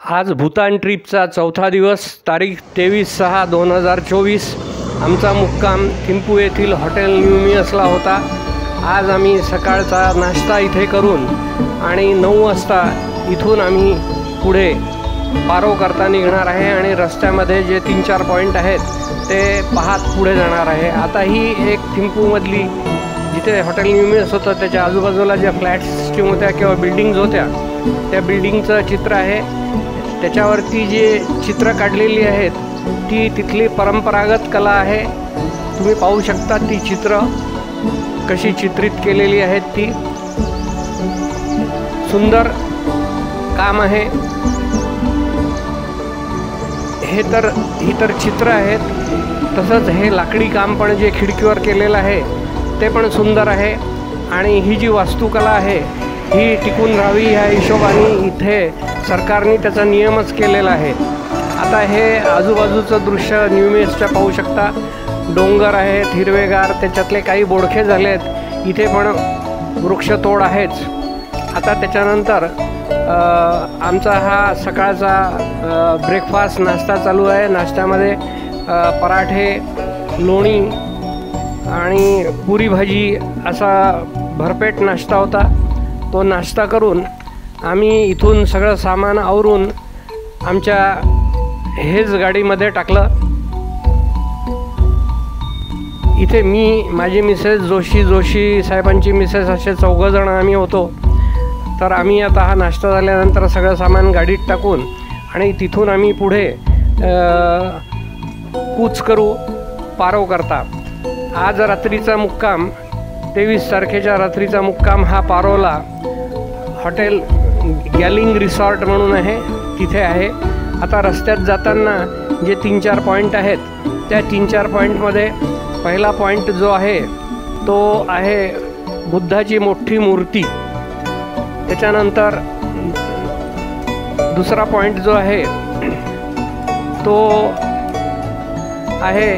आज भूतान ट्रिपचा चौथा दिवस, तारीख 23/6/2024. आमचा मुक्काम थिम्पू येथील हॉटेल न्यूमियसला होता. आज आम्ही सकाळचा नाश्ता इथे करून आणि 9 वाजता इथून आम्ही पुढे पारो करता निघणार आहे आणि रस्त्यामध्ये जे 3-4 पॉईंट आहेत ते पाहत पुढे जाणार आहे. आता ही एक थिम्पूमधली जिथे हॉटेल न्यूमियस होतं त्याच्या आजूबाजूला ज्या फ्लॅट सिस्टीम होत्या किंवा बिल्डिंग्ज होत्या त्या बिल्डिंगचं चित्र आहे. त्याच्यावरती जे चित्र काढलेली आहेत ती तिथली परंपरागत कला आहे. तुम्ही पाहू शकता ती चित्र कशी चित्रित केलेली आहेत. ती सुंदर काम आहे. ही तर चित्र आहेत. तसंच हे लाकडी काम पण जे खिडकीवर केलेलं आहे ते पण सुंदर आहे. आणि ही जी वास्तुकला आहे ही टिकून राहावी ह्या हिशोबाने इथे सरकारने त्याचा नियमच केलेला आहे. आता हे आजूबाजूचं दृश्य न्यूमियसच्या पाहू शकता. डोंगर आहेत हिरवेगार, त्याच्यातले काही बोडखे झाले आहेत. इथे पण वृक्षतोड आहेच. आता त्याच्यानंतर आमचा हा सकाळचा ब्रेकफास्ट नाश्ता चालू आहे. नाश्त्यामध्ये पराठे, लोणी आणि पुरी भाजी असा भरपेट नाश्ता होता. तो नाश्ता करून आम्ही इथून सगळं सामान आवरून आमच्या हेच गाडीमध्ये टाकलं. इथे मी, माझी मिसेस, जोशी साहेबांची मिसेस असे 4 जण आम्ही होतो. तर आम्ही आता हा नाश्ता झाल्यानंतर सगळं सामान गाडीत टाकून आणि तिथून आम्ही पुढे कूच करू पारो करता. आज रात्रीचा मुक्काम 23 तारखेच्या रात्रीचा मुक्काम हा पारोला हॉटेल गॅलिंग रिसॉर्ट म्हणून आहे तिथे आहे. आता रस्त्यात जाताना जे 3-4 पॉईंट आहेत त्या 3-4 पॉईंटमध्ये पहिला पॉईंट जो आहे तो आहे बुद्धाची मोठी मूर्ती. त्याच्यानंतर दुसरा पॉईंट जो आहे तो आहे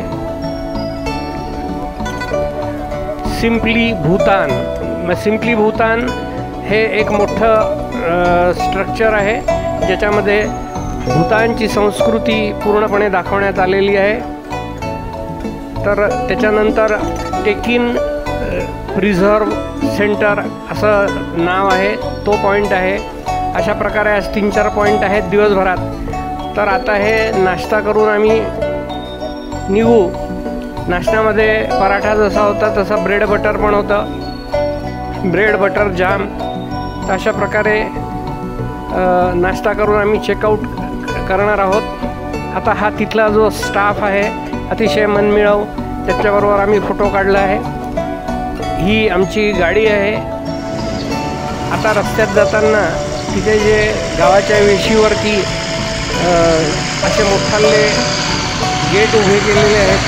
सिम्पली भूतान. सिम्पली भूतान हे एक मोठं स्ट्रक्चर आहे ज्याच्यामध्ये भूतानची संस्कृती पूर्णपणे दाखवण्यात आलेली आहे. तर त्याच्यानंतर टेकिन प्रिझर्व सेंटर असं नाव आहे, तो पॉईंट आहे. अशा प्रकारे आज 3-4 पॉईंट आहेत दिवसभरात. तर आता हे नाश्ता करून आम्ही निघू. नाश्त्यामध्ये पराठा जसा होता तसा ब्रेड बटर पण होतं, ब्रेड बटर जाम. तर अशा प्रकारे नाश्ता करून आम्ही चेकआउट करणार आहोत. आता हा तिथला जो स्टाफ आहे अतिशय मनमिळाऊ, त्याच्याबरोबर आम्ही फोटो काढला आहे. ही आमची गाडी आहे. आता रस्त्यात जाताना तिथे जे गावाच्या वेशीवरती असे मोठाले गेट उभे केलेले आहेत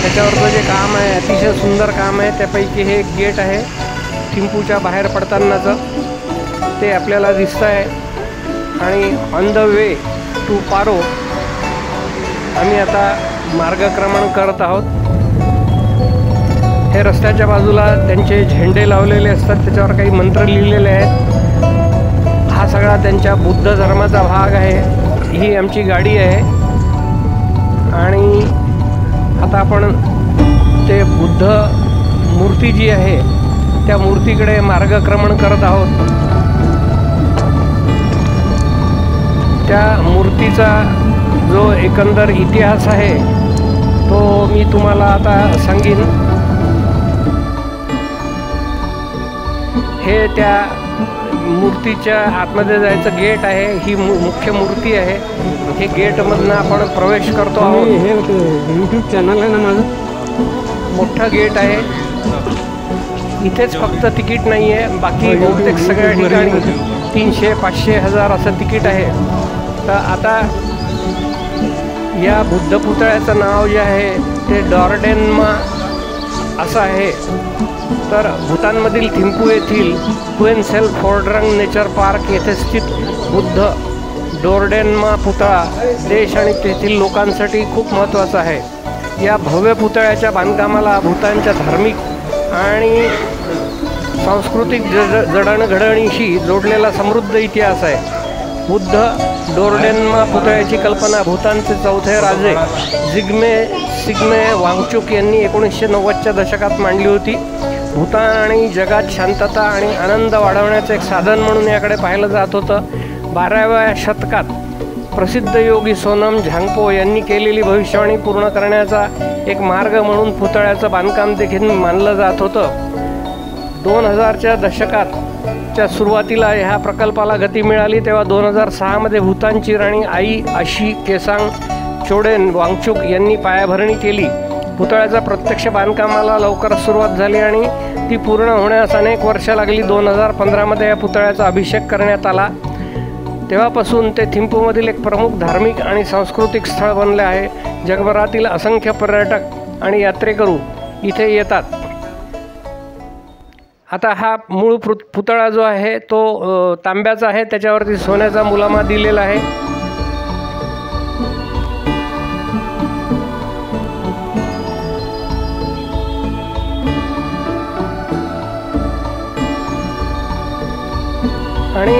त्याच्यावरचं जे काम आहे अतिशय सुंदर काम आहे. त्यापैकी हे एक गेट आहे थिम्पूच्या बाहेर पडतानाचं, ते आपल्याला दिसतं आहे. आणि ऑन द वे टू पारो आम्ही आता मार्गक्रमण करत आहोत. हे रस्त्याच्या बाजूला त्यांचे झेंडे लावलेले असतात, त्याच्यावर काही मंत्र लिहिलेले आहेत. हा सगळा त्यांच्या बुद्ध धर्माचा भाग आहे. ही आमची गाडी आहे आणि आता आपण ते बुद्ध मूर्ती जी आहे त्या मूर्तीकडे मार्गक्रमण करत आहोत. त्या मूर्तीचा जो एकंदर इतिहास आहे तो मी तुम्हाला आता सांगीन. हे त्या मूर्तीच्या आतमध्ये जायचं गेट आहे. ही मुख्य मूर्ती आहे. हे गेटमधनं आपण प्रवेश करतो आहोत. हे यूट्यूब चॅनल आहे ना माझं, मोठं गेट आहे. इथेच फक्त तिकीट नाही आहे, बाकी बहुतेक सगळ्या ठिकाणी 300, 500, 1000 असं तिकीट आहे. तर आता या बुद्ध पुतळ्याचं नाव जे आहे ते डॉर्डेन्मा असं आहे. तर भूतानमधील थिम्पू येथील क्वेन सेल फोर्ड्रंग नेचर पार्क येथे स्थित बुद्ध डोर्डेन्मा पुतळा देश आणि तेथील लोकांसाठी खूप महत्त्वाचा आहे. या भव्य पुतळ्याच्या बांधकामाला भूतानच्या धार्मिक आणि सांस्कृतिक जडणघडणीशी जोडलेला समृद्ध इतिहास आहे. बुद्ध डोरडेन्मा पुतळ्याची कल्पना भूतानचे चौथे राजे सिग्मे वांगचुक यांनी 1990च्या दशकात मांडली होती. भूतान आणि जगात शांतता आणि आनंद वाढवण्याचं एक साधन म्हणून याकडे पाहिलं जात होतं. 12व्या शतकात प्रसिद्ध योगी सोनम झांगपो यांनी केलेली भविष्यवाणी पूर्ण करण्याचा एक मार्ग म्हणून पुतळ्याचं बांधकाम देखील मानलं जात होतं. 2000च्या दशकाच्या सुरुवातीला ह्या प्रकल्पाला गती मिळाली तेव्हा 2006मध्ये भूतानची राणी आई आशी केसांग चोडेन वांगचुक यांनी पायाभरणी केली. पुतळ्याच्या प्रत्यक्ष बांधकामाला लवकरच सुरुवात झाली आणि ती पूर्ण होण्यास अनेक वर्ष लागली. 2015मध्ये या पुतळ्याचा अभिषेक करण्यात आला. तेव्हापासून ते थिंपूमधील एक प्रमुख धार्मिक आणि सांस्कृतिक स्थळ बनले आहे. जगभरातील असंख्य पर्यटक आणि यात्रेकरू इथे येतात. आता हा मूळ पुतळा जो आहे तो तांब्याचा आहे, त्याच्यावरती सोन्याचा मुलामा दिलेला आहे. आणि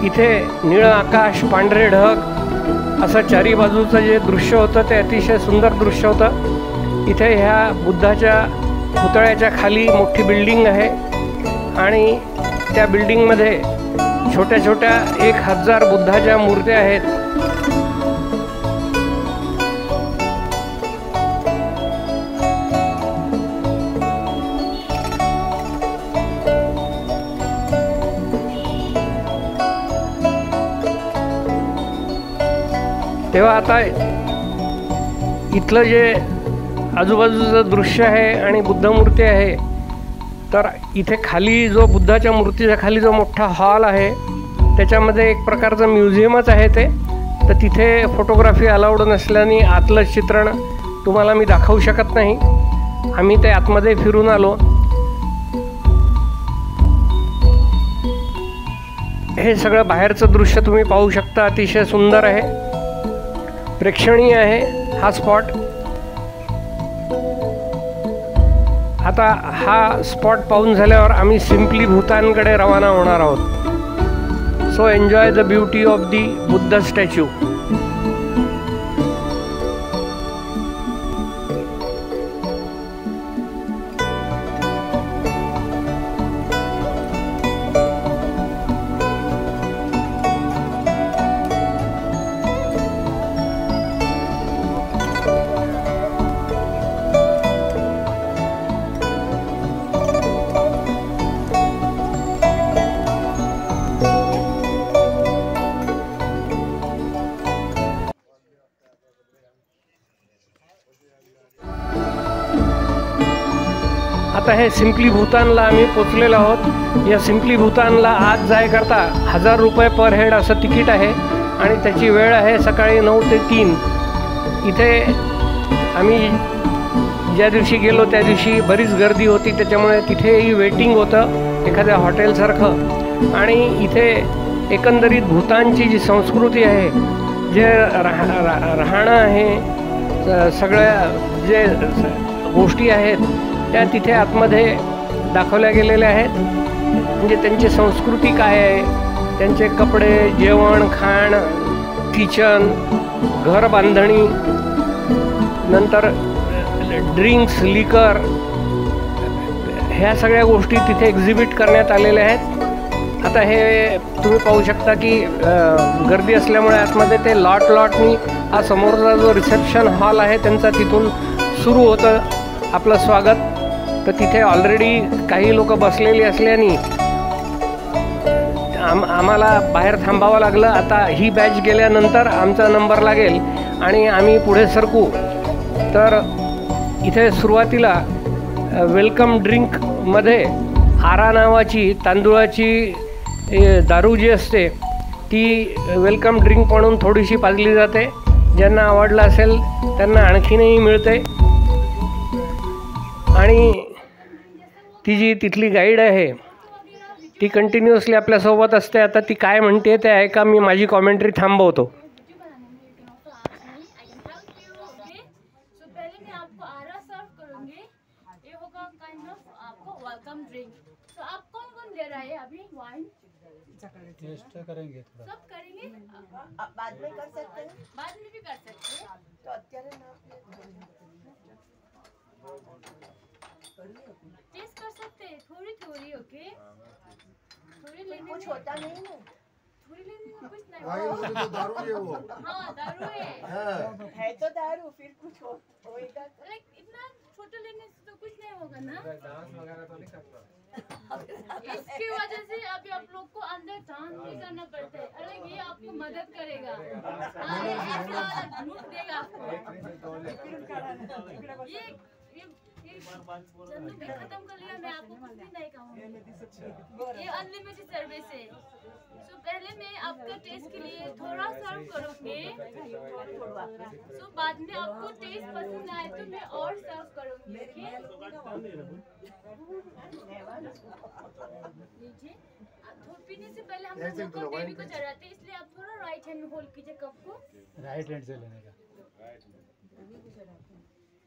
इथे निळं आकाश, पांढरे ढग असं चारी बाजूचं जे दृश्य होतं ते अतिशय सुंदर दृश्य होतं. इथे ह्या बुद्धाच्या पुतळ्याच्या खाली मोठी बिल्डिंग आहे आणि त्या बिल्डिंगमध्ये छोट्या छोट्या 1000 बुद्धाच्या मूर्त्या आहेत. तेव्हा आता इथलं जे आजूबाजूचं दृश्य आहे आणि बुद्धमूर्ती आहे, तर इथे खाली जो बुद्धाच्या मूर्तीच्या खाली जो मोठा हॉल आहे त्याच्यामध्ये एक प्रकारचं म्युझियमच आहे ते. तर तिथे फोटोग्राफी अलाउड नसल्याने आतलं चित्रण तुम्हाला मी दाखवू शकत नाही. आम्ही ते आतमध्ये फिरून आलो. हे सगळं बाहेरचं दृश्य तुम्ही पाहू शकता. अतिशय सुंदर आहे, प्रेक्षणीय आहे हा स्पॉट. आता हा स्पॉट पाहून झाल्यावर आम्ही सिम्पली भूतानकडे रवाना होणार आहोत. So enjoy the beauty of the Buddha statue. आता हे सिम्पली भूतानला आम्ही पोचलेलो आहोत. या सिम्पली भूतानला आज जायकरता 1000 रुपये पर हेड असं तिकीट आहे आणि त्याची वेळ आहे सकाळी 9 ते 3. इथे आम्ही ज्या दिवशी गेलो त्या दिवशी बरीच गर्दी होती, त्याच्यामुळे तिथेही वेटिंग होतं एखाद्या हॉटेलसारखं. आणि इथे एकंदरीत भूतानची जी संस्कृती आहे, जे राहणं आहे, सगळ्या जे गोष्टी आहेत त्या तिथे आतमध्ये दाखवल्या गेलेल्या आहेत. म्हणजे त्यांची संस्कृती काय आहे, त्यांचे कपडे, जेवण, खाण, किचन, घर बांधणी, नंतर ड्रिंक्स, लिकर, ह्या सगळ्या गोष्टी तिथे एक्झिबिट करण्यात आलेल्या आहेत. आता हे तुम्ही पाहू शकता की गर्दी असल्यामुळे आतमध्ये ते लॉटनी हा समोरचा जो रिसेप्शन हॉल आहे त्यांचा तिथून सुरू होतं आपलं स्वागत. तर तिथे ऑलरेडी काही लोक बसलेली असल्याने आम्हाला बाहेर थांबावं लागलं. आता ही बॅच गेल्यानंतर आमचा नंबर लागेल आणि आम्ही पुढे सरकू. तर इथे सुरुवातीला वेलकम ड्रिंकमध्ये आरा नावाची तांदूळाची दारू जी असते ती वेलकम ड्रिंक म्हणून थोडीशी पाजली जाते. ज्यांना आवडलं असेल त्यांना आणखीनही मिळते. आणि ती जी तिथली गाईड आहे ती कंटिन्युअसली आपल्यासोबत असते. आता ती काय म्हणते ते ऐका, मी माझी कॉमेंट्री थांबवतो. टेस्ट करेंगे थोड़ा, सब करेंगे, बाद में कर सकते हैं, बाद में भी कर सकते हैं. तो અત્યારે ना टेस्ट कर सकते हैं थोड़ी थोड़ी. ओके, थोड़ी लेने कुछ होता नहीं ना, थोड़ी लेने में कुछ नहीं. वाइन तो दारू है वो. हाँ दारू है तो दारू, फिर कुछ होएगा. लाइक इतना छोटा लेने से तो कुछ नहीं होगा ना. डांस वगैरह तो नहीं करना. इसकी वजह से अभी आप लोग को अंदर डांस नहीं करना पड़ता है. अरे ये आपको मदद करेगा, लूट देगा आपको. ये चंदू भी खत्म कर लिया, मैं आपको कुछ भी नहीं कहूँगी. ये अनलिमिटेड सर्विस है. सो पहले मैं आपका टेस्ट के लिए थोड़ा सर्व करूँगी. सो बाद में आपको टेस्ट पसंद आए तो मैं और सर्व करूँगी. लीजिए, पीने से पहले हम लोग देवी को चढ़ाते हैं, इसलिए आप थोड़ा राइट हैंड में होल्ड कीजिए कप को. राइट हैंड से लेने का,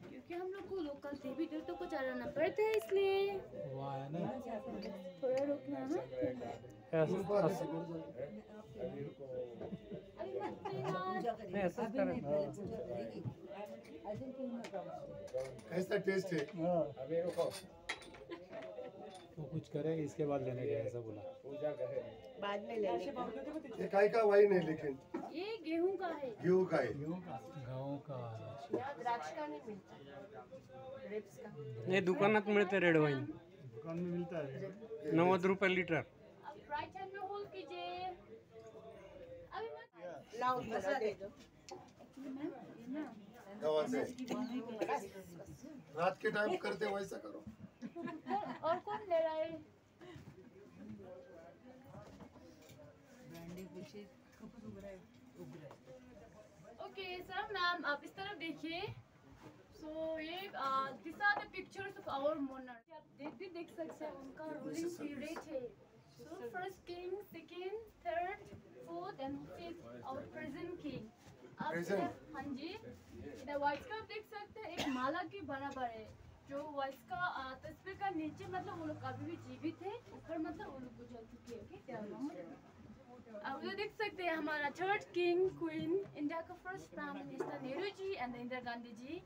क्योंकि हम लोग को लोकल देवी देवताओं को चढ़ाना पड़ता है, इसलिए वो है ना. थोड़ा रुकना है. कैसा टेस्ट है? अभी रुको, वो कुछ करेगा इसके बाद लेने का, ऐसा बोला. बाद में लेंगे. ये काय का वाइन है लेकिन? ये गेहूं का है. गेहूं का है. गाँव का द्राक्ष का नहीं मिलता, ग्रेप्स का. हे दुकानात मिळते रेड वाईन, दुकान में मिलता है. 90 रुपये लिटर. आप राइट हैंड में होल्ड कीजिए. अभी मैं लाओ थोड़ा दे दो. गाँव से रात के टाइम करते वैसा करो. और कौन ले रहा है? ओके सर, मैम आप इस तरफ देखिए. सो ये this are the pictures of our monarch. आप देख सकते हैं उनका रूलिंग पीरियड है. So first king, second, third, fourth and fifth our present king. आप हाँ जी, इधर वाइट का देख सकते हैं, एक माला के बराबर है. जो वाइस का तस्वीर का नीचे मतलब वो लोग अभी भी जीवित है, ऊपर मतलब वो लोग गुजर चुके हैं. आप लोग देख सकते हैं हमारा थर्ड किंग क्वीन, इंडिया का first prime minister Nehru ji and Indira Gandhi ji.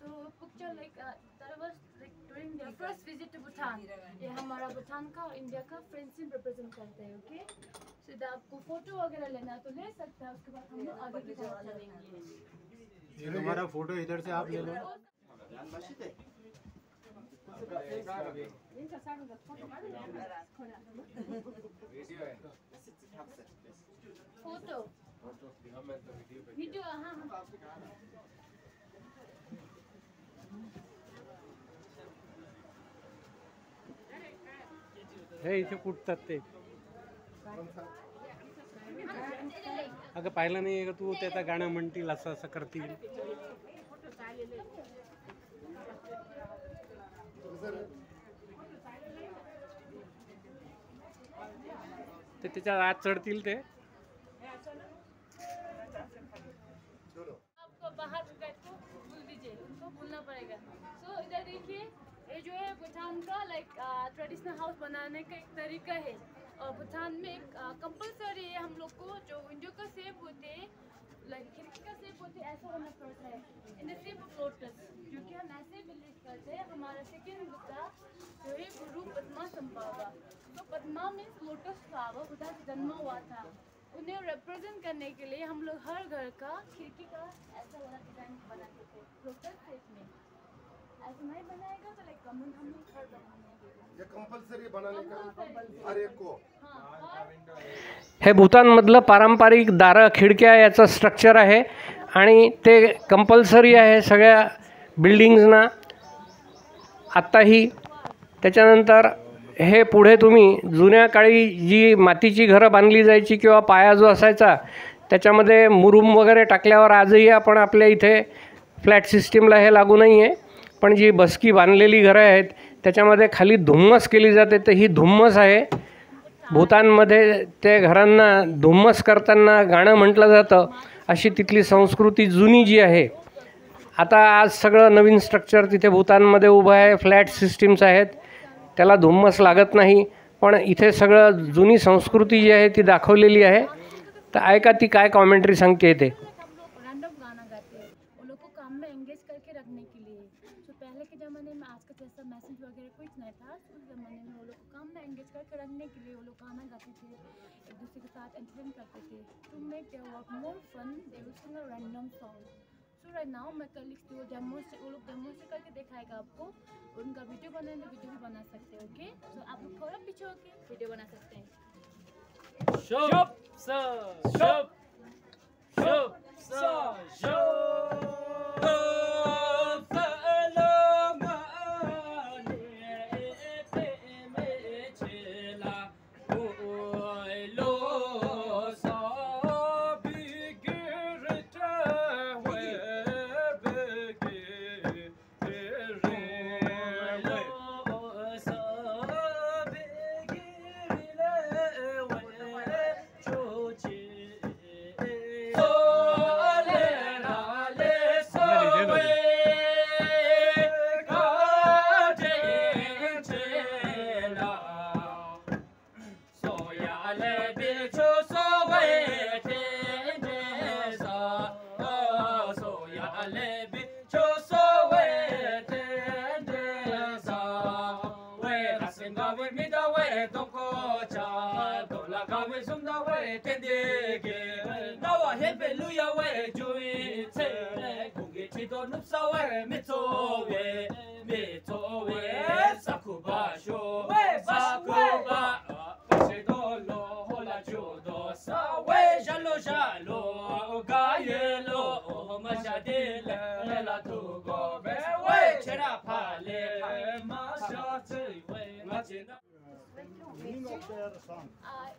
So picture like that was like during their first visit to Bhutan. ये हमारा भूटान का और इंडिया का फ्रेंडशिप रिप्रेजेंट करता है. ओके, सो इधर आपको फोटो वगैरह लेना तो ले सकते हैं. उसके बाद हम लोग आगे की तरफ चलेंगे. ये हमारा फोटो इधर से आप ले लो. Photo video. हाँ हे इथे कुठतात ते. अगं पाहिलं नाही आहे का तू, त्याचा गाणं म्हणतील असं असं करतील. ते त्याच्या आत चढतील ते. आपको बाहर को भूल दीजिए, उनको भूलना पड़ेगा. सो इधर देखिए, ये जो है भूटान का लाइक ट्रेडिशनल हाउस बनाने का एक तरीका है. और भूटान में एक कंपलसरी है हम लोग को जो विंडो का शेप होते हैं, लाइक खिड़की का शेप होते हैं, ऐसा होना पड़ता है in the shape of lotus, जो कि हम ऐसे बिलीव करते हैं. हमारा सेकेंड बुद्धा जो है गुरु पद्मा संभावा. तो Padma means lotus flower, Buddha जन्म हुआ था. उन्हें रिप्रेजेंट करने के लिए हम लोग हर घर का खिड़की का ऐसा वाला डिजाइन बनाते थे लोटस शेप में. ऐसा नहीं बनाएगा तो लाइक कॉमन हम लोग घर बनाएंगे. ये कंपल्सरी बनाने का हर एक को. हे भूतानमधलं पारंपरिक दारं खिडक्या याचं स्ट्रक्चर आहे आणि ते कंपल्सरी आहे सगळ्या बिल्डिंग्सना आत्ताही. त्याच्यानंतर हे पुढे तुम्ही जुन्या काळी जी मातीची घरं बांधली जायची किंवा पाया जो असायचा त्याच्यामध्ये मुरूम वगैरे टाकल्यावर आजही आपण आपल्या इथे फ्लॅट सिस्टीमला हे लागू नाही आहे, पण जी बसकी बांधलेली घरं आहेत त्याच्यामध्ये खाली धुम्मस केली जाते, तर ही धुम्मस आहे. भूतानमध्ये ते घरांना धुम्मस करताना गाणं म्हटलं जातं. अशी तिथली संस्कृती जुनी जी आहे. आता आज सगळं नवीन स्ट्रक्चर तिथे भूतानमध्ये उभं आहे, फ्लॅट सिस्टीम्स आहेत, त्याला धुम्मस लागत नाही, पण इथे सगळं जुनी संस्कृती जी आहे ती दाखवलेली आहे. तर ऐका ती काय कॉमेंट्री सांगते ते. रैंडम गाना गाते हैं वो लोग को काम में एंगेज करके रखने के लिए। तो पहले के ज़माने में आज का जैसा मैसेज वगैरह कुछ नहीं था, उस ज़माने में वो लोग को काम में एंगेज करके रखने के लिए वो लोग गाना गाते थे, एक दूसरे के साथ एंटरटेन करते थे। To make their work more fun they will sing a random song. So right now मैं कलीग्स को वो लोग डेमोन्स्ट्रेट करके दिखाएगा आपको। उनका वीडियो बनाने वीडियो भी बना सकते हैं। ओके, सो आप लोग थोड़ा पीछे होके वीडियो बना सकते हैं।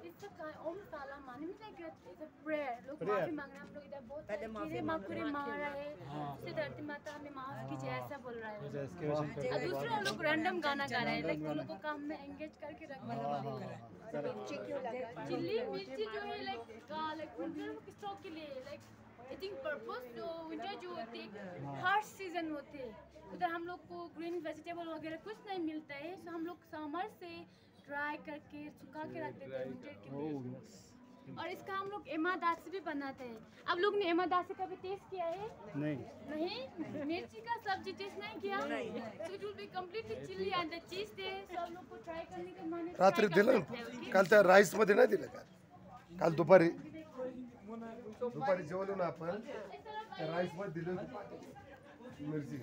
It's a kind Om Salam Mani means like it's a prayer. लोग माफी मांग रहे हैं, हम लोग इधर बहुत कीड़े मकोड़े मार रहे हैं, उससे धरती माता हमें माफ कीजिए ऐसा बोल रहा है। और दूसरे लोग रैंडम गाना गा रहे हैं, लाइक वो लोग को काम में एंगेज करके रखने के लिए। चिल्ली मिर्ची जो है लाइक विंटर स्टॉक के लिए लाइक आई थिंक पर्पस जो विंटर जो होते हैं हार्श सीजन होते हैं, उधर हम लोग को ग्रीन वेजिटेबल वगैरह कुछ नहीं मिलता है, तो हम लोग समर से ड्राई करके सुखा के रख देते हैं विंटर के लिए। और इसका हम लोग एमादासी भी बनाते हैं। आप लोग ने एमादासी का भी टेस्ट किया है? नहीं मिर्ची का सब्जी टेस्ट नहीं KIA? So it will be completely chili and the cheese taste. सब लोग को ट्राई करने का मन है। रात्री दिलं काल त्या राईस मध्ये नाही दिलं का? काल दुपारी जेवलो ना आपण त्या राईस मध्ये दिलं मिरची।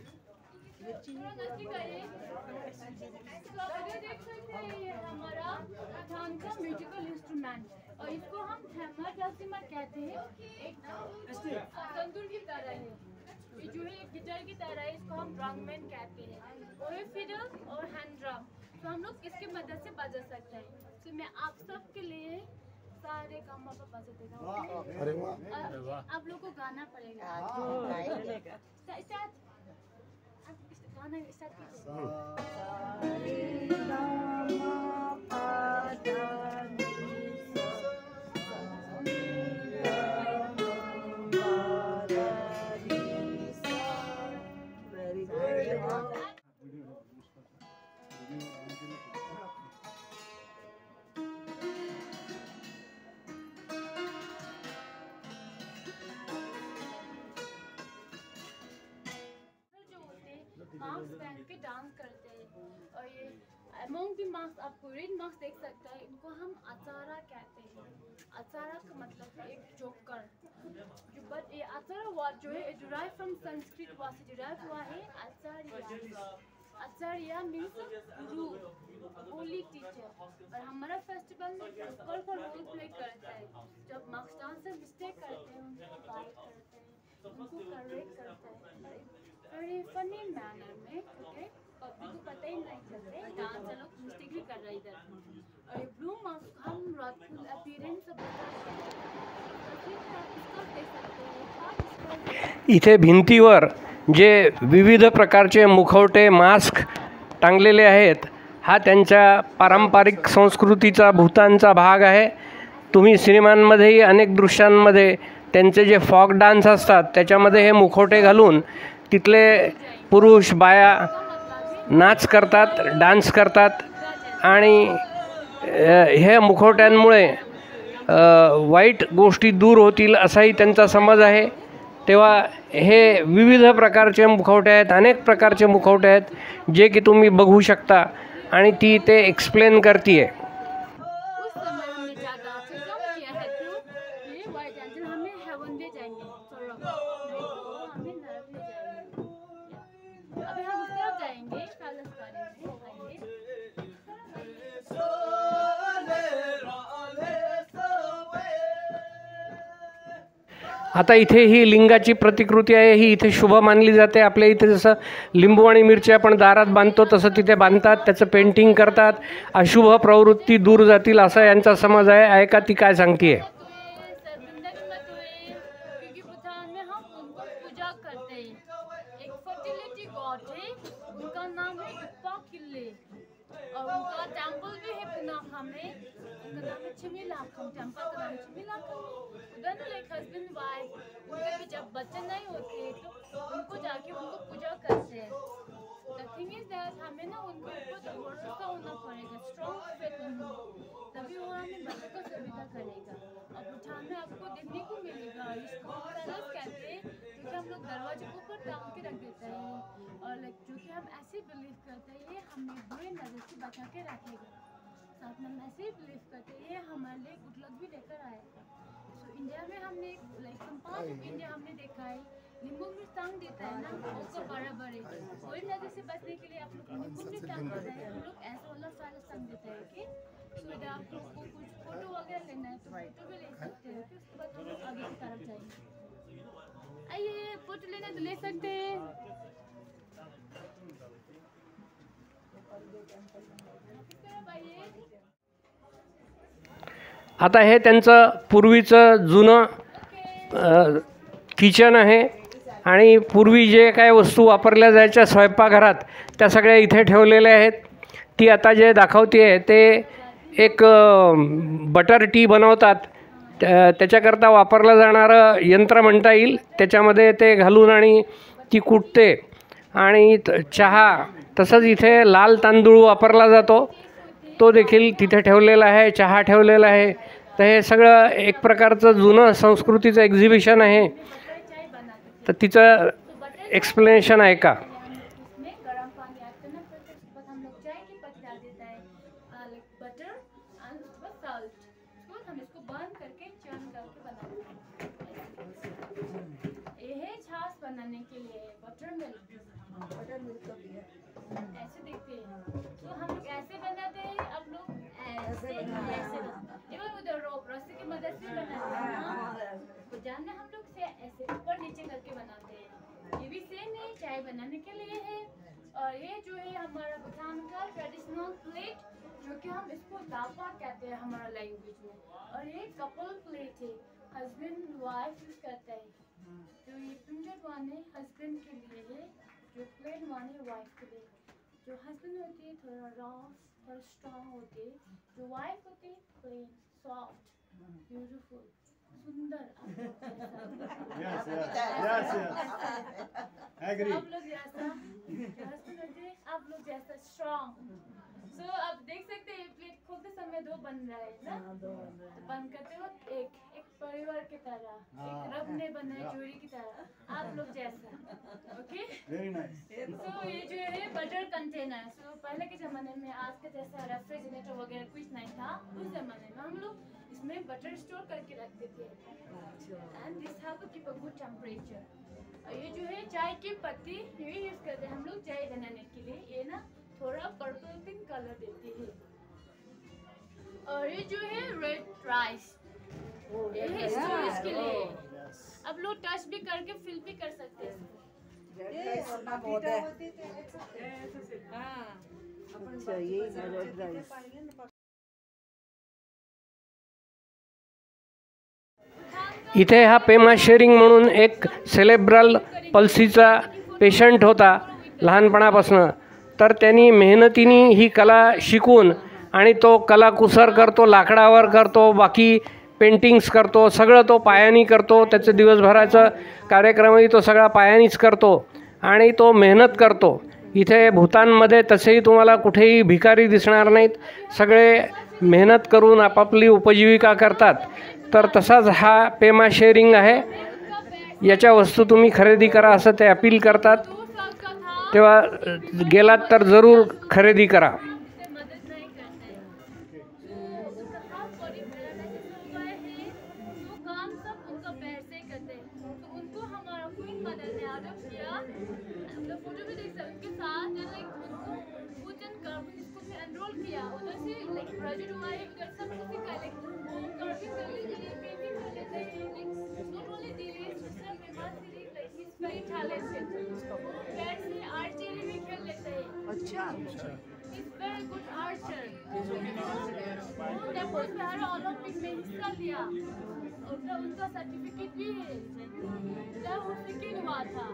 हमारा धान का म्यूजिकल इंस्ट्रूमेंट और इसको हम हैमर डल्सिमर कहते हैं। एक तंदूर की तरह है, ये जो है गिटार की तरह है, इसको हम ड्रममैन कहते हैं। और ये फिडल और हैंड ड्रम, तो हम लोग इसके मदद से बजा सकते हैं। तो मैं आप सब के लिए सारे काम पर बजा देता हूँ। आप लोग को गाना पड़ेगा। गाना स्टार्ट कीजिए। मास्क पहन के डांस करते हैं। और ये अमोंग दी मास्क आपको रेड मास्क देख सकता है, इनको हम अचारा कहते हैं। अचारा का मतलब है एक जोकर। बट ये अचारा वर्ड जो है derive from Sanskrit word say derive हुआ है आचार्य। आचार्य मीन्स गुरु, होली टीचर। और हमारा फेस्टिवल में जोकर का रोल प्ले करता है। जब मास्क डांसर मिस्टेक करते हैं उनको गाइड करते हैं, उनको करेक्ट करता है वेरी फनी मैनर में। ओके, पब्लिक को पता ही नहीं चलता डांस लोग मिस्टेक भी कर रहे इधर। और ये ब्लू मास्क हम रात को अपीयरेंस बताते हैं। इथे भिंतीवर जे विविध प्रकारचे मुखवटे मास्क टांगलेले आहेत हा त्यांच्या पारंपरिक संस्कृतीचा भूतानचा भाग आहे. तुम्ही सिनेमांमध्येही अनेक दृश्यांमध्ये त्यांचे जे फॉक डान्स असतात त्याच्यामध्ये हे मुखवटे घालून तिथले पुरुष बाया नाच करतात, डान्स करतात आणि हे मुखवट्यांमुळे वाईट गोष्टी दूर होतील असाही त्यांचा समज आहे. तेव्हा हे विविध प्रकारचे मुखवटे आहेत, अनेक प्रकारचे मुखवटे आहेत जे की तुम्ही बघू शकता आणि ती ते एक्सप्लेन करते आहे. उस समय हमने ज़्यादा अच्छा काम किया है तो ये वाइट एंजल हमें हेवन ले जाएंगे सॉरी नहीं तो हमें नरक ले जाएंगे. अभी हम उस तरफ जाएंगे पैलेस गार्डन में. आइए. आता इथे ही लिंगाची प्रतिकृती आहे, ही इथे शुभ मानली जाते. आपल्या इथे जसं लिंबू आणि मिरची आपण दारात बांधतो तसं तिथे बांधतात, त्याचं पेंटिंग करतात, अशुभ प्रवृत्ती दूर जातील असा यांचा समज आहे. ऐका ती काय सांगते. क्योंकि भूटान में हम उनको पूजा करते हैं. एक फर्टिलिटी गॉड है, उनका नाम है युप्पा किल्ले और उनका टेम्पल भी है पुनाखा में. उनका नाम है छिमिलाखम. टेम्पल का नाम है छिमिलाखम. उधर लाइक हस्बैंड वाइफ उनके भी जब बच्चे नहीं होते तो उनको जाके उनको पूजा करते हैं. द थिंग इज दैट हमें ना उनको ऊपर भरोसा होना पड़ेगा, स्ट्रॉन्ग फेथ होना, तभी वो हमें बच्चों को सुविधा करेगा. और भूटान में आपको देखने को मिलेगा इसको पैलेस कहते हैं क्योंकि हम लोग दरवाजे के ऊपर टांग के रख देते हैं और लाइक जो कि हम ऐसे बिलीव करते हैं ये हमें बुरे नजर से बचा के रखेगा. साथ में हम ऐसे ही बिलीव करते हैं ये हमारे लिए गुड लक भी लेकर आएगा. सो इंडिया में हमने लाइक कंपास ऑफ इंडिया हमने देखा है नींबू मिर्च टांग देता है ना उसको बराबर है. बुरी नजर से बचने के लिए आप लोग नींबू मिर्च टांग देते हैं, हम लोग ऐसा वाला पैलेस टांग देते हैं कि सो अगर आप लोग को कुछ फोटो वगैरह लेना है तो फोटो भी ले सकते हैं. फिर उसके बाद हम लोग आगे की तरफ जाएंगे. आइए फोटो लेना तो ले सकते हैं. आता हे त्यांचं पूर्वीचं जुनं किचन आहे आणि पूर्वी जे काय वस्तू वापरल्या जायच्या स्वयंपाकघरात त्या सगळ्या इथे ठेवलेल्या आहेत. ती आता जे दाखवते आहे ते एक बटर टी बनवतात त्याच्याकरता वापरलं जाणारं यंत्र म्हणता येईल. त्याच्यामध्ये ते घालून आणि ती कुटते आणि चहा तसंच इथे लाल तांदूळ वापरला जातो तो देखील तिथे ठेवलेला आहे, चहा ठेवलेला आहे. तर हे सगळं एक प्रकारचं जुनं संस्कृतीचं एक्झिबिशन आहे. तर तिचं एक्सप्लेनेशन आहे का. इसमें गर्म पानी आता है ना फिर उसके बाद हम लोग चाय की पत्ती डाल देता है लाइक बटर एंड उसके बाद सॉल्ट. उसके बाद हम इसको बर्न करके चर्न करके बनाते हैं. ये है छाछ बनाने के लिए बटर मिल्क का भी है ऐसे देखते हैं. तो हम लोग ऐसे बनाते हैं, आप लोग ऐसे इवन उधर रोप रस्सी की मदद से बनाते हैं. तो जानना हम लोग से ऐसे ऊपर नीचे करके बनाते हैं. ये भी सेम है, चाय बनाने के लिए है. और ये जो है हमारा भूटान का ट्रेडिशनल प्लेट जो कि हम इसको दापा कहते हैं हमारा लैंग्वेज में. और ये कपल प्लेट है, हस्बैंड वाइफ यूज करता है. जो ये प्रिंटेड वन है हस्बैंड के लिए है, जो प्लेन वन है वाइफ के लिए. जो हस्बैंड होती है थोड़ा रॉफ थोड़ा स्ट्रॉन्ग होती है, जो वाइफ होती है प्लेन सॉफ्ट ब्यूटीफुल सुंदर. Yes. Agree. आप लोग जैसा आप लोग जैसा स्ट्रॉन्ग. सो आप देख सकते हैं प्लेट खोलते समय दो बन रहा है ना. तो बंद करते वक्त एक परिवार की तरह एक रब ने बनाया जोड़ी की तरह आप लोग जैसा. Okay Very nice. सो ये जो है बटर कंटेनर. सो पहले के ज़माने में आज के जैसा रेफ्रिजरेटर वगैरह कुछ नहीं था. उस ज़माने में हम लोग इसमें बटर स्टोर करके रखते थे and this have to keep a good temperature. ये जो है चाय की पत्ती ये यूज़ करते हैं हम लोग चाय बनाने के लिए. ये ना थोड़ा पर्पल पिंक कलर देती है. और ये जो है रेड राइस ये है स्टोरेज के लिए. अब लोग टच भी करके फिल भी कर सकते हैं. भूटान का इथे हा पेमा शेरिंग म्हणून एक सेलेब्रल पल्सीचा पेशंट होता लहानपणापासून. तर त्यांनी मेहनतीने ही कला शिकून आणि तो कलाकुसर करतो, लाकडावर करतो, बाकी पेंटिंग्स करतो, सगळं तो पायानी करतो. त्याचं दिवसभराचं कार्यक्रमही तो सगळा पायानीच करतो आणि तो मेहनत करतो. इथे भूतानमध्ये तसेही तुम्हाला कुठेही भिकारी दिसणार नाहीत, सगळे मेहनत करून आपापली उपजीविका करतात. तर तसाच हा पेमा शेरिंग आहे. याच्या वस्तू तुम्ही खरेदी करा असं ते अपील करतात. तेव्हा गेलात तर जरूर खरेदी करा. ओलंपिक में हिस्सा लिया, उनका सर्टिफिकेट भी है, जब वो सेकेंड हुआ था.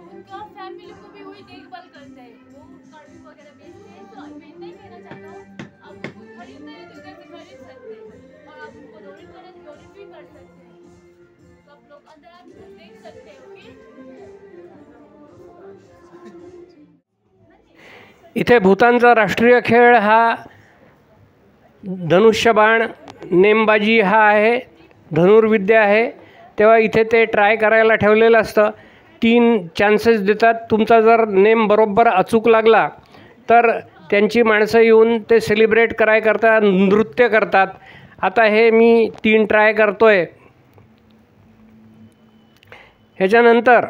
उनका फैमिली को भी वही देखभाल करते हैं, वो कर्मी वगैरह बेचते हैं. तो मैं नहीं कहना चाहता हूँ, आप खरीदना है तो इधर से खरीद सकते हैं और आप उनको डोनेट करना तो डोनेट भी कर सकते हैं. तो आप लोग अंदर आप देख सकते हैं. ओके, इथे भूतानचा राष्ट्रीय खेळ हा धनुष्यबाण, नेमबाजी हा आहे, धनुर्विद्या आहे. तेव्हा इथे ते ट्राय करायला ठेवलेलं असतं. 3 चान्सेस देतात. तुमचा जर नेम बरोबर अचूक लागला तर त्यांची माणसं येऊन ते सेलिब्रेट करता नृत्य करतात. आता हे मी 3 ट्राय करतो आहे. ह्याच्यानंतर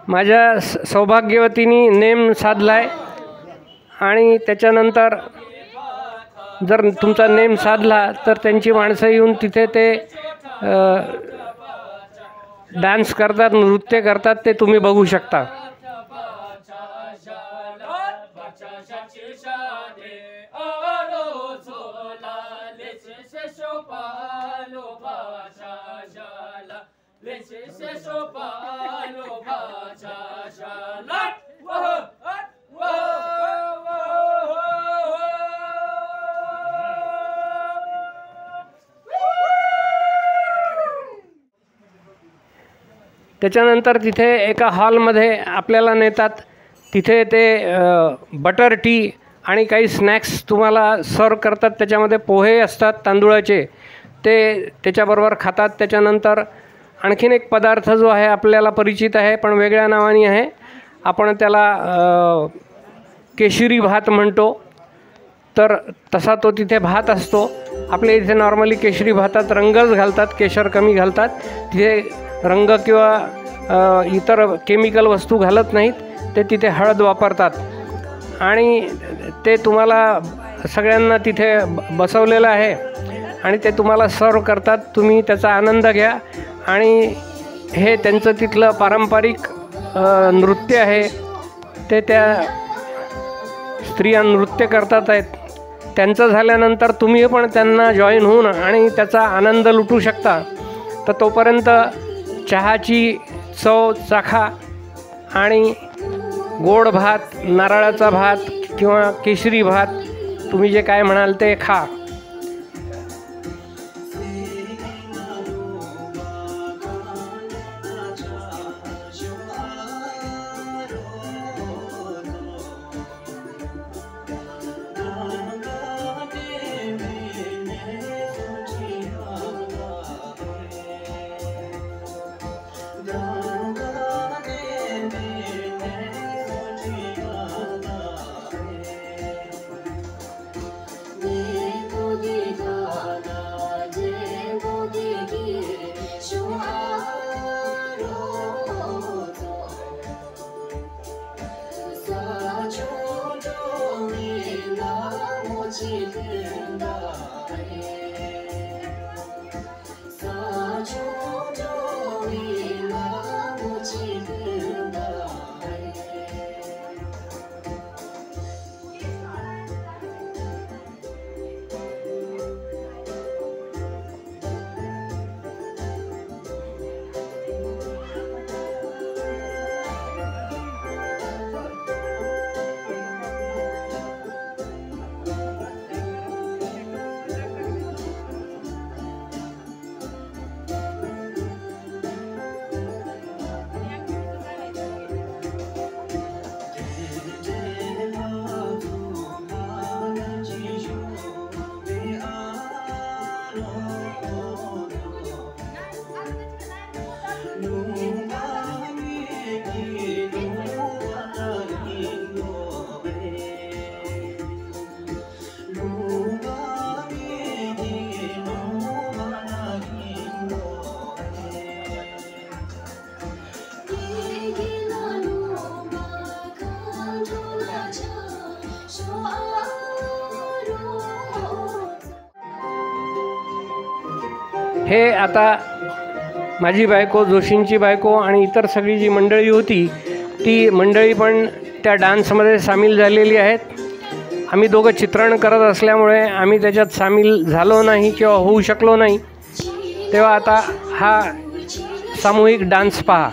माझ्या सौभाग्यवतीने नेम साधला आहे आणि त्याच्यानंतर जर तुमचा नेम साधला तर त्यांची माणसं येऊन तिथे ते डान्स करतात, नृत्य करतात. ते तुम्ही बघू शकता. त्याच्यानंतर तिथे एका हॉलमध्ये आपल्याला नेतात. तिथे ते बटर टी आणि काही स्नॅक्स तुम्हाला सर्व करतात. त्याच्यामध्ये पोहे असतात तांदूळाचे, ते त्याच्याबरोबर खातात. त्याच्यानंतर आणखीन एक पदार्थ जो आहे आपल्याला परिचित आहे पण वेगळ्या नावाने आहे. आपण त्याला केशरी भात म्हणतो. तर तसा तो तिथे भात असतो. आपल्या इथे नॉर्मली केशरी भातात रंगच घालतात, केशर कमी घालतात. तिथे रंग किंवा इतर केमिकल वस्तू घालत नाहीत. ते तिथे हळद वापरतात आणि ते तुम्हाला सगळ्यांना तिथे बसवलेलं आहे आणि ते तुम्हाला सर्व करतात. तुम्ही त्याचा आनंद घ्या. आणि हे त्यांचं तिथलं पारंपरिक नृत्य आहे. ते त्या स्त्रिया नृत्य करतात आहेत. त्यांचं झाल्यानंतर तुम्ही पण त्यांना जॉईन होऊन आणि त्याचा आनंद लुटू शकता. तर तोपर्यंत चहाची चव चाखा आणि गोड भात, नारळाचा भात किंवा केशरी भात, तुम्ही जे काय म्हणाल ते खा. हे आता माझी बायको, जोशींची बायको आणि इतर सगळी जी मंडळी होती ती मंडळी पण त्या डान्समध्ये सामील झालेली आहेत. आम्ही दोघं चित्रण करत असल्यामुळे आम्ही त्याच्यात सामील झालो नाही किंवा होऊ शकलो नाही. तेव्हा आता हा सामूहिक डान्स पहा.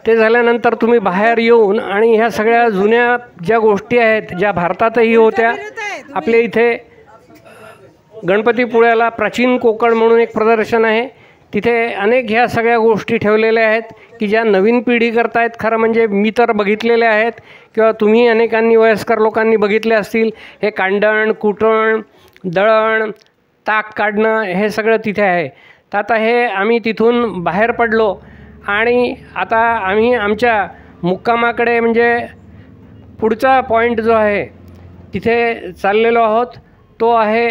ते झाल्यानंतर तुम्ही बाहेर येऊन आणि ह्या सगळ्या जुन्या ज्या गोष्टी आहेत ज्या भारतातही होत्या, आपल्या इथे गणपतीपुळ्याला प्राचीन कोकण म्हणून एक प्रदर्शन आहे, तिथे अनेक ह्या सगळ्या गोष्टी ठेवलेल्या आहेत की ज्या नवीन पिढी करतायत. खरं म्हणजे मी तर बघितलेल्या आहेत किंवा तुम्ही अनेकांनी वयस्कर लोकांनी बघितले असतील. हे कांडण, कुटण, दळण, ताक काढणं हे सगळं तिथे आहे. तर आता हे आम्ही तिथून बाहेर पडलो आणि आता आम्ही आमच्या मुक्कामाकडे म्हणजे पुढचा पॉईंट जो आहे तिथे चाललेलो आहोत. तो आहे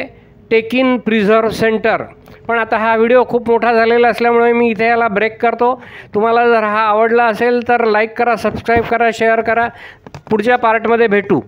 टेकिन प्रिझर्व सेंटर. पण आता हा व्हिडिओ खूप मोठा झालेला असल्यामुळे मी इथे याला ब्रेक करतो. तुम्हाला जर हा आवडला असेल तर लाईक करा, सबस्क्राईब करा, शेअर करा. पुढच्या पार्टमध्ये भेटू.